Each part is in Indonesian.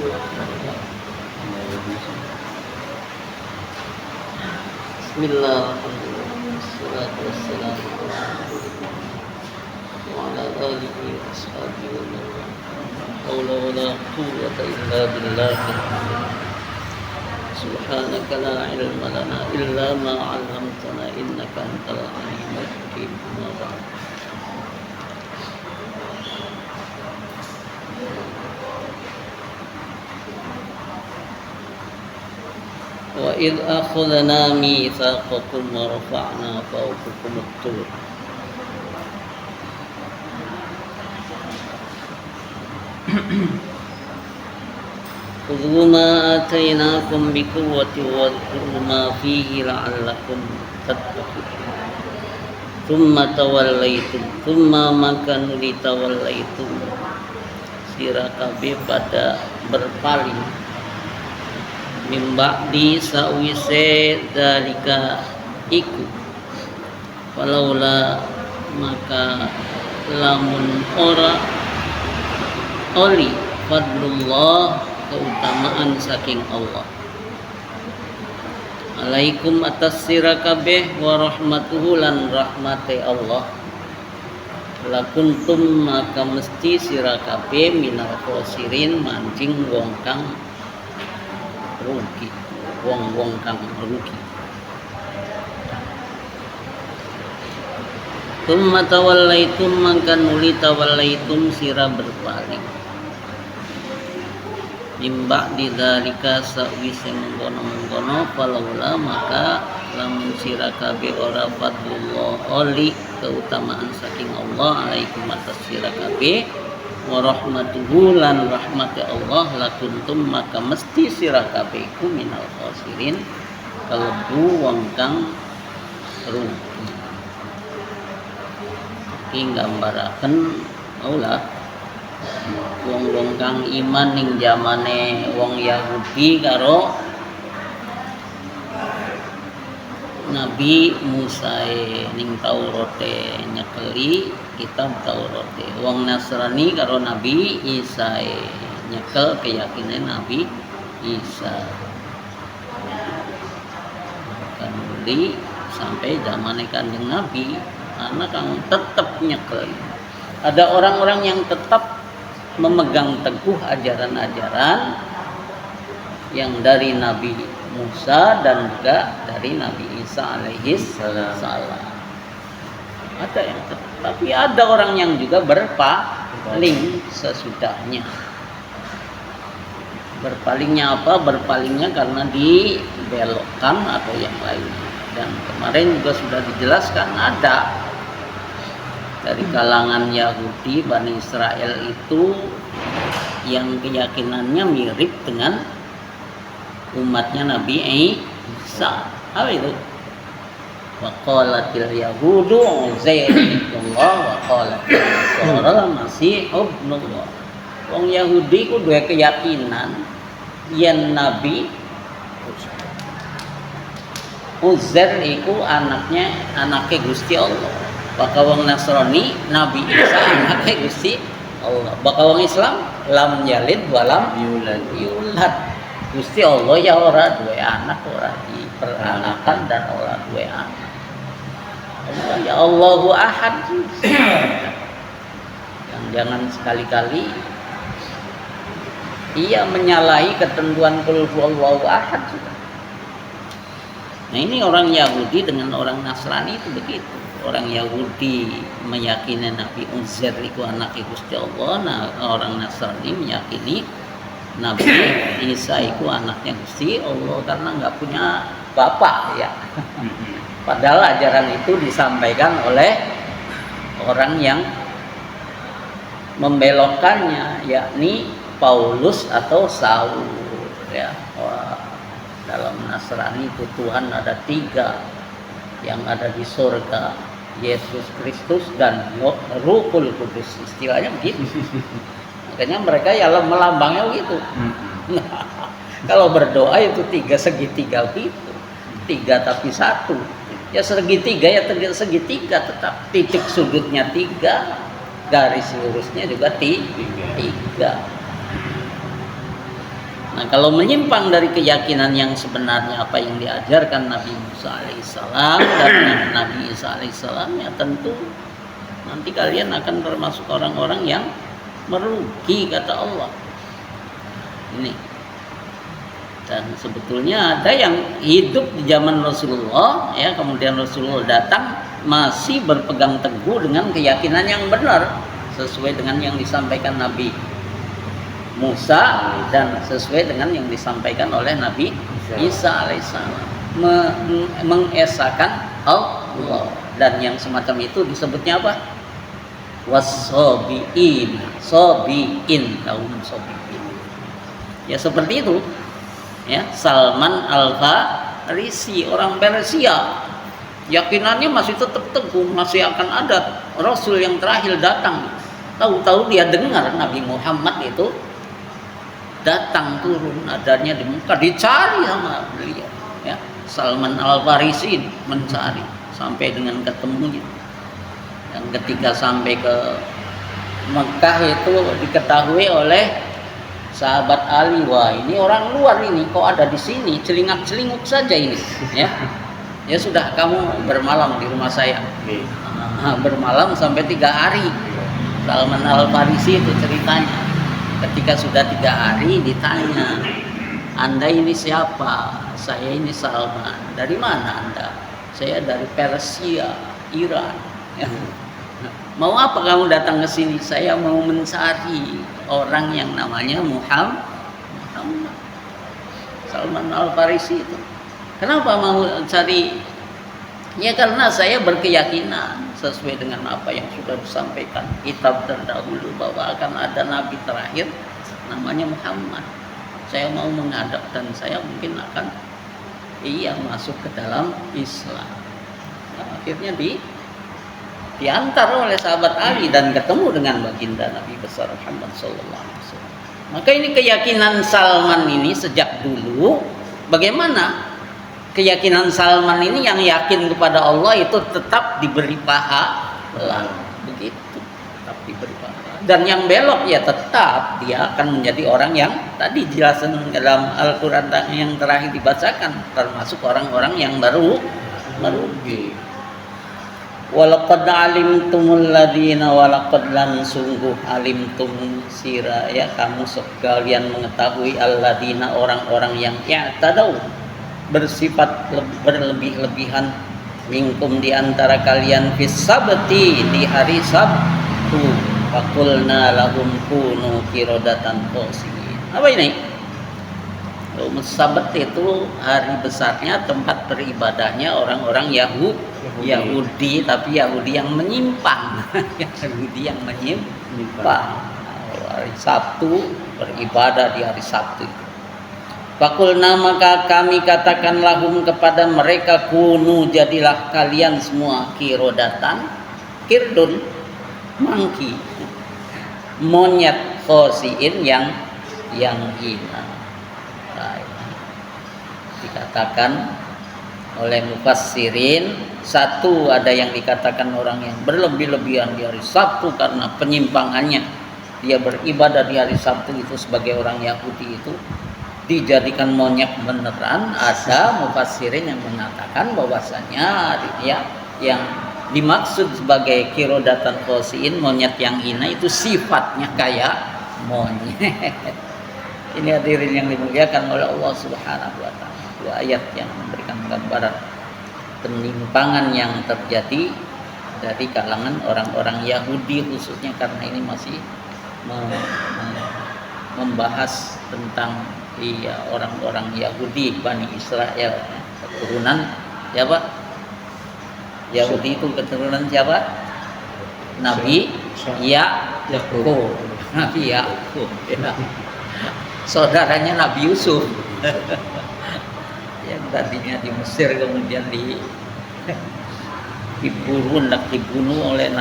Bismillahirrahmanirrahim. Wassalatu wassalamu ala Rasulillah wa ala alihi wa ashabihi wa man wala. Haula wala quwwata illa billah. Subhanaka la ilma lana illa ma 'allamtana innaka antal alimul hakim. Amma ba'd. Wa idh akhadna mitsaqakum wa rafa'na fawqakum at-tur. Khudhu ma atainakum biquwwatin wadhkuru ma fihi la'allakum tattaqun. Thumma tawallaitum, thumma makanu litawallaitum. Sira kabeh pada berpaling mimba'di sa'wise dalika iku walaula maka lamun ora oli fadlullah keutamaan saking Allah alaikum atas sira kabeh wa rahmatuhu lan rahmate Allah lakuntum maka mesti sira kabeh minal khosirin mancing wong kang rugi, wong kang rugi. Tsumma tawallaitum mangka nuli tawallaitum sira berpaling. Mimba didzalika sawise mengkono-mengkono falaula maka lamun sira kabeh ora fadlullah oli keutamaan saking Allah alaikum atas sira kabeh wa rahmatuhu lan rahmati Allah lakuntum maka mesti sira kabeh iku minal khosirin kalebu wong kang rugi. Iki nggambaraken ulah wong-wong kang iman ning zamane wong Yahudi karo Nabi Musa ning Taurate nyekeli kitab Taurate. Wong Nasrani karo Nabi Isa nyekel keyakinan Nabi Isa. Kan beli sampai zaman Kanjeng Nabi anak kang tetap nyekel. Ada orang-orang yang tetap memegang teguh ajaran-ajaran yang dari Nabi Musa dan juga dari Nabi Isa alaihi salam. Ada yang tetap, tapi ada orang yang juga berpaling sesudahnya. Berpalingnya apa? Berpalingnya karena dibelokkan atau yang lain. Dan kemarin juga sudah dijelaskan ada dari kalangan Yahudi Bani Israel itu yang keyakinannya mirip dengan umatnya Nabi Isa. Apa itu? Wa qalatil yahudu Uzairullah wa qalatil nasara Masih ibnullah. Wong Yahudi ku duwe keyakinan yen Nabi Uzair iku anaknya Gusti Allah. Maka wong Nasrani Nabi Isa anaknya Gusti Allah. Maka wong Islam lam yalid walam yulad. Gusti Allah ya ora duwe anak, ora diperanakan dan ora duwe anak. Allah ya Allahu Ahad. Yang jangan sekali-kali ia menyalahi ketentuan qul huwallahu ahad. Nah ini orang Yahudi dengan orang Nasrani itu begitu. Orang Yahudi meyakini Nabi Uzair itu anak Gusti Allah. Nah orang Nasrani meyakini Nabi Isa itu anaknya Gusti Allah karena nggak punya bapak ya. Padahal ajaran itu disampaikan oleh orang yang membelokkannya, yakni Paulus atau Saul ya. Dalam Nasrani itu Tuhan ada 3 yang ada di surga, Yesus Kristus dan Ruhul Kudus, istilahnya begitu. Makanya mereka ya melambangnya begitu. Nah, kalau berdoa itu 3 segitiga begitu, 3 tapi 1. Ya segitiga ya segitiga tetap, titik sudutnya 3, garis lurusnya juga 3. Nah, kalau menyimpang dari keyakinan yang sebenarnya apa yang diajarkan Nabi Musa alaihissalam dan Nabi Isa alaihissalam, ya tentu nanti kalian akan termasuk orang-orang yang merugi, kata Allah. Ini. Dan sebetulnya ada yang hidup di zaman Rasulullah, ya, kemudian Rasulullah datang masih berpegang teguh dengan keyakinan yang benar sesuai dengan yang disampaikan Nabi Musa dan sesuai dengan yang disampaikan oleh Nabi Isa alaihissalam, mengesahkan Allah. Dan yang semacam itu disebutnya apa? Wasobiin, sobiin, kaum sobiin. Ya seperti itu. Ya, Salman Al-Farisi, orang Persia, yakinannya masih tetap teguh, masih akan ada Rasul yang terakhir datang. Tahu-tahu dia dengar Nabi Muhammad itu datang turun adanya di muka, dicari sama beliau, ya. Salman Al-Farisi mencari sampai dengan ketemunya. Dan ketika sampai ke Mekah itu diketahui oleh sahabat Ali, wah ini orang luar ini kok ada di sini, celingak-celinguk saja ini, ya. Ya sudah, kamu bermalam di rumah saya. Bermalam sampai 3 hari. Salman Al-Farisi itu ceritanya. Ketika sudah 3 hari ditanya, Anda ini siapa? Saya ini Salman. Dari mana Anda? Saya dari Persia, Iran. Ya. Mau apa kamu datang ke sini? Saya mau mencari orang yang namanya Muhammad. Salman Al-Farisi itu. Kenapa mau cari? Ya karena saya berkeyakinan sesuai dengan apa yang sudah disampaikan kitab terdahulu bahwa akan ada nabi terakhir namanya Muhammad. Saya mau menghadap dan saya mungkin akan masuk ke dalam Islam. Nah, akhirnya diantar oleh sahabat Ali dan ketemu dengan baginda Nabi besar Muhammad SAW. Maka ini keyakinan Salman ini sejak dulu. Bagaimana keyakinan Salman ini yang yakin kepada Allah itu tetap diberi pahala, begitu, tetap diberi pahala. Dan yang belok ya tetap dia akan menjadi orang yang tadi jelasan dalam Al-Quran yang terakhir dibacakan, termasuk orang-orang yang merugi. Walaqad alimtumul ladina, walaqad lan sungguh alimtum sira, ya kamu sekalian mengetahui alladina, orang-orang yang i'tadau bersifat berlebih-lebihan, minkum di antara kalian fis sabti, di hari Sabtu, faqulna lahum kunu qiradatan khasiin. Apa ini? Sabat itu hari besarnya, tempat beribadahnya orang-orang Yahudi, tapi Yahudi yang menyimpang. Yahudi yang menyimpang. Hari Sabtu beribadah di hari Sabtu itu. Fakulna, maka kami katakan lahum kepada mereka, kunu jadilah kalian semua kirodatan, kirdun, mangki, monyet, khosiin yang hina. Dikatakan oleh mufassirin, satu ada yang dikatakan orang yang berlebih-lebihan di hari Sabtu karena penyimpangannya, dia beribadah di hari Sabtu itu sebagai orang Yahudi itu dijadikan monyet beneran. Ada mufassirin yang mengatakan bahwasanya ya yang dimaksud sebagai kirodatan khosiin, monyet yang hina, itu sifatnya kayak monyet. Ini hadirin yang dimuliakan oleh Allah Subhanahu wa taala. Dua ayat yang memberikan gambaran penyimpangan yang terjadi dari kalangan orang-orang Yahudi, khususnya karena ini masih membahas tentang orang-orang Yahudi, Bani Israel, keturunan siapa? Yahudi itu keturunan siapa? Nabi Yakub. Nabi Yakub. Saudaranya Nabi Yusuf. Yang tadinya di Mesir kemudian dibunuh oleh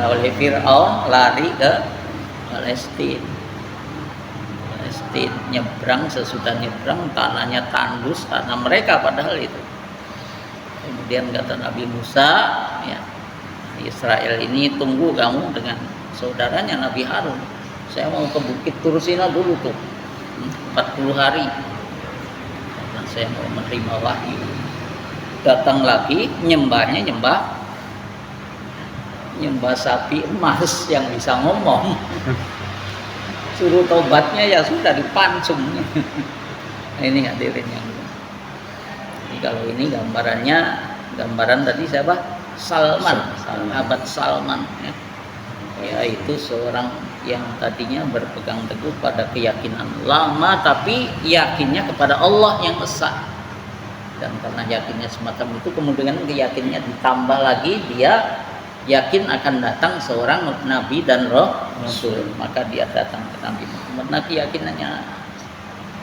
oleh Fir'aun, lari ke Palestina, nyebrang, sesudah nyebrang tanahnya tandus, tanah mereka padahal itu. Kemudian kata Nabi Musa, ya, Israel ini tunggu kamu dengan saudaranya Nabi Harun, saya mau ke bukit Tursina dulu tuh, 40 hari dan saya mau menerima wahyu. Datang lagi nyembah sapi emas yang bisa ngomong. Suruh tobatnya ya sudah dipancung. Nah, ini hadirin yang ini, kalau ini gambaran tadi siapa? Salman. Sahabat Salman ya. Yaitu seorang yang tadinya berpegang teguh pada keyakinan lama, tapi yakinnya kepada Allah yang esa. Dan karena yakinnya semacam itu, kemudian keyakinannya ditambah lagi, dia yakin akan datang seorang nabi dan rasul, maka dia datang ke Nabi Muhammad. Nah, keyakinannya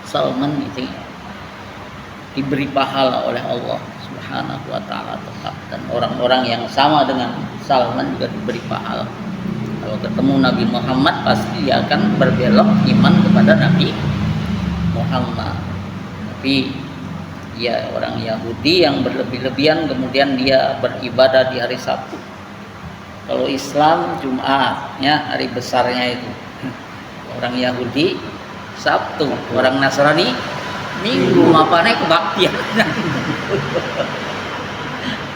Salman itu diberi pahala oleh Allah Subhanahu wa taala tetap, dan orang-orang yang sama dengan Salman juga diberi pahala. Kalau ketemu Nabi Muhammad pasti dia akan berbelok iman kepada Nabi Muhammad. Tapi ya orang Yahudi yang berlebih-lebihan kemudian dia beribadah di hari Sabtu. Kalau Islam Jumat ya, hari besarnya itu. Orang Yahudi Sabtu, orang Nasrani Minggu, mapane kebaktian.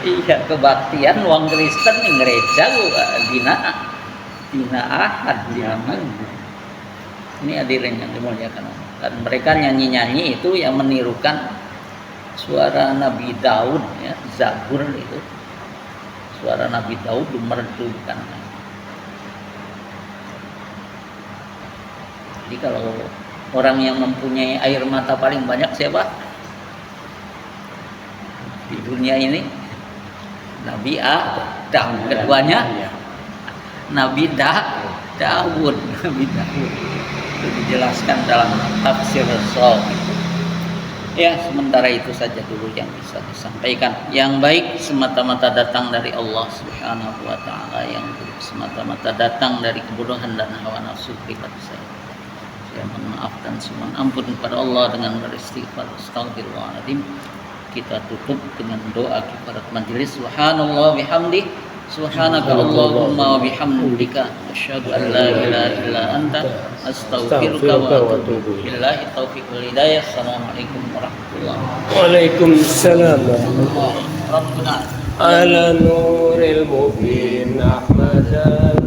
Iya, kebaktian wong Kristen ning gereja dina Ahad jaman. Ini hadirin yang dimuliakan Allah. Dan mereka nyanyi-nyanyi itu yang menirukan suara Nabi Daud ya, Zabur itu. Suara Nabi Daud merdukan. Jadi kalau orang yang mempunyai air mata paling banyak siapa? Di dunia ini Nabi Adam, keduanya Nabi Daud. Nabi Daud itu dijelaskan dalam tafsir Shaw. Ya, sementara itu saja dulu yang bisa disampaikan. Yang baik semata-mata datang dari Allah Subhanahu wa taala, yang buruk semata-mata datang dari kebodohan dan hawa nafsu pribadi saya. Saya mohon maaf dan mohon ampun kepada Allah dengan beristighfar. Astagfirullahaladzim. Kita tutup dengan doa kifarat majelis. Subhanallah bihamdi, subhanaka Allahumma wa bihamdika, asyhadu an la ilaha illa anta, astaghfiruka wa atubu ilaik. Taufiq wal hidayah. Assalamualaikum warahmatullahi wabarakatuh. Waalaikumsalam warahmatullahi Rabbuna ala nuril mubin ahmada